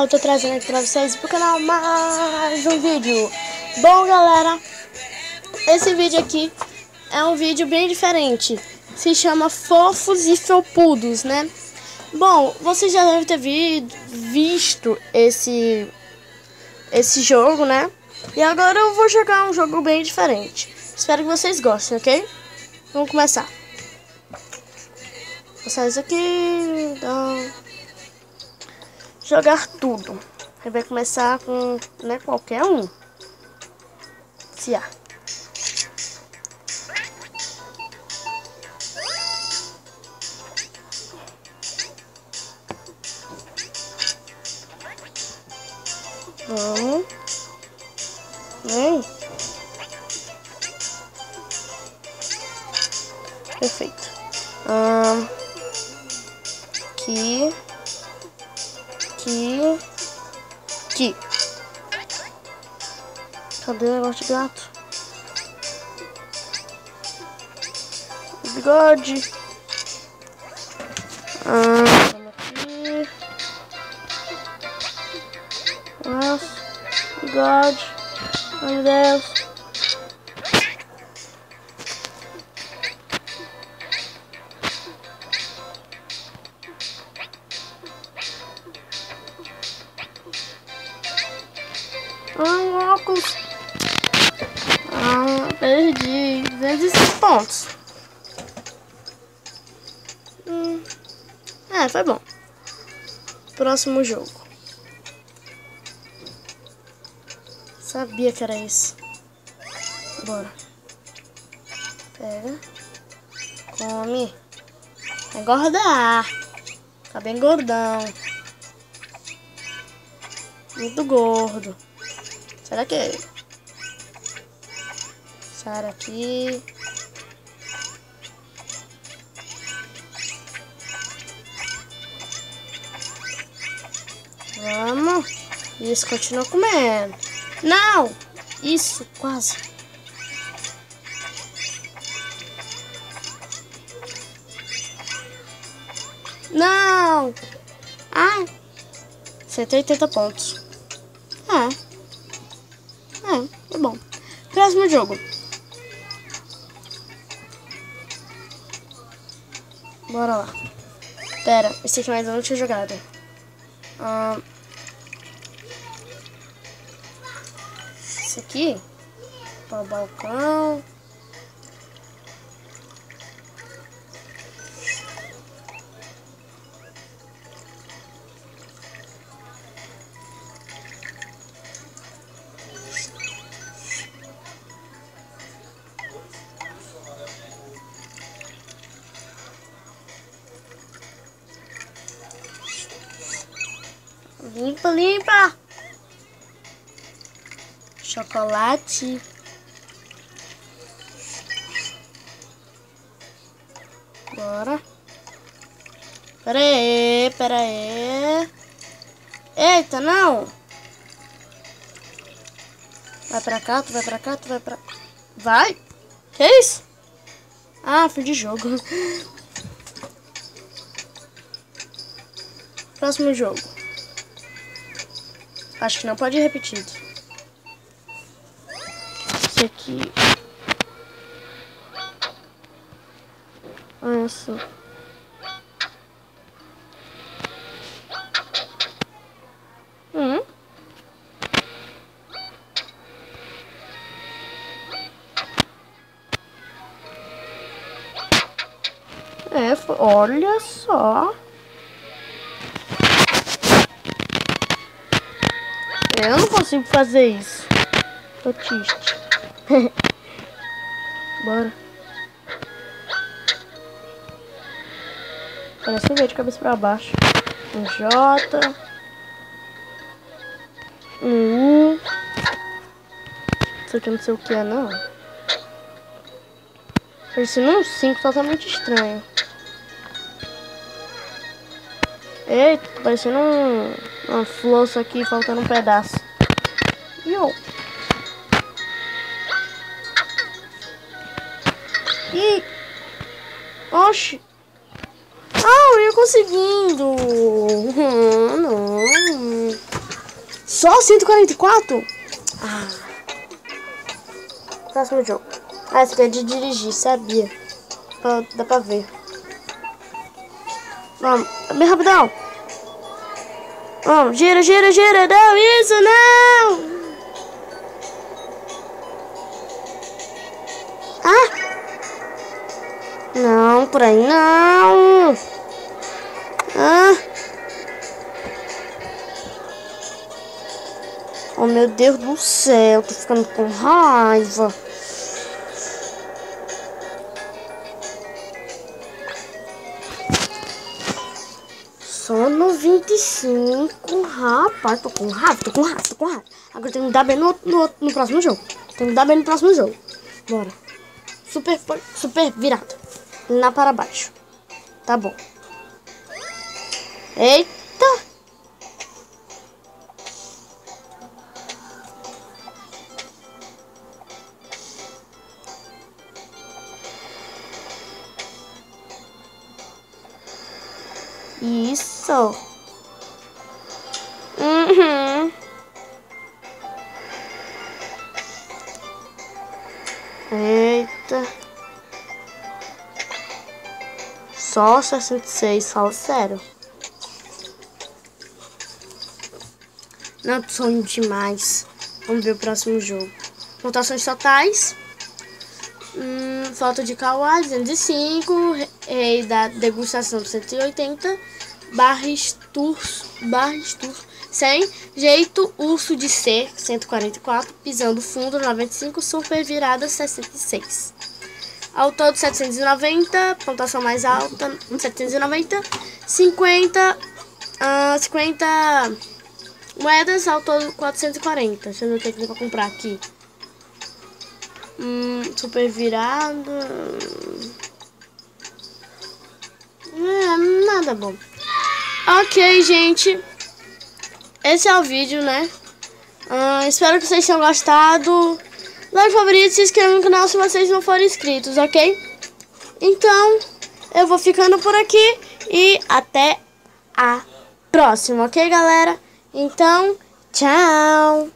Eu tô trazendo aqui pra vocês pro canal mais um vídeo. Bom, galera, esse vídeo aqui é um vídeo bem diferente. Se chama Fofos e Felpudos, né? Bom, vocês já devem ter visto esse jogo, né? E agora eu vou jogar um jogo bem diferente. Espero que vocês gostem, ok? Vamos começar. Vou passar isso aqui, então... jogar tudo. Aí vai começar com, né, qualquer um. Se há. Vamos. Vem. Perfeito. Aqui. Aqui. Cadê o negócio de gato? O bigode. Vamos aqui. Nossa, bigode. Ai, meu Deus. Óculos. Perdi 206 pontos. Foi bom. Próximo jogo. Sabia que era isso. Bora. Pega. Come. Engordar. Tá bem gordão. Muito gordo. Será que é? Sai aqui. Vamos. Isso, continua comendo. Não! Isso, quase. Não! Ai! 180 pontos. É bom. Próximo jogo. Bora lá. Pera, esse aqui mais eu não tinha jogado. Esse aqui. Para o balcão. Limpa, limpa. Chocolate. Bora. Pera aí. Eita, não. Vai pra cá, tu vai pra cá, tu vai pra... Vai? Que isso? Fim de jogo. Próximo jogo. Acho que não pode ir repetido. Esse aqui. Olha só. Olha só. Eu não consigo fazer isso. Tô triste. Bora. Parece um V de cabeça pra baixo. Um J. Um U. Isso aqui eu não sei o que é, não. Parecendo um 5 totalmente estranho. Eita, parecendo uma flor isso aqui, faltando um pedaço. Ih! Oxi! Eu ia conseguindo! Não! Só 144? Ah. Próximo jogo. Ah, esse aqui é de dirigir, sabia? Dá pra ver. Vamos, bem rapidão. Vamos, gira, gira, gira. Não, isso não! Ah! Não, por aí não! Ah! Oh, meu Deus do céu, tô ficando com raiva. Só 95, rapaz, tô com raiva. Agora tem que dar bem no próximo jogo. Tem que dar bem no próximo jogo. Bora. Super virado. Lá para baixo. Tá bom. Eita. Isso. Uhum. Eita. Só 66, fala sério. Não, sonho demais. Vamos ver o próximo jogo. Pontuações totais. Foto de Kawaii 205, Rei da Degustação 180, Barres Tour 100, Jeito Urso de Ser 144, Pisando Fundo 95, Super Virada 66. Ao todo 790, pontuação mais alta 790, 50 moedas, ao todo 440. Deixa eu ver o que tem pra comprar aqui. Super virado. Nada bom. Ok, gente. Esse é o vídeo, né? Espero que vocês tenham gostado. Like, favorito, se inscreva no canal se vocês não forem inscritos, ok? Então, eu vou ficando por aqui e até a próxima, ok, galera? Então, tchau!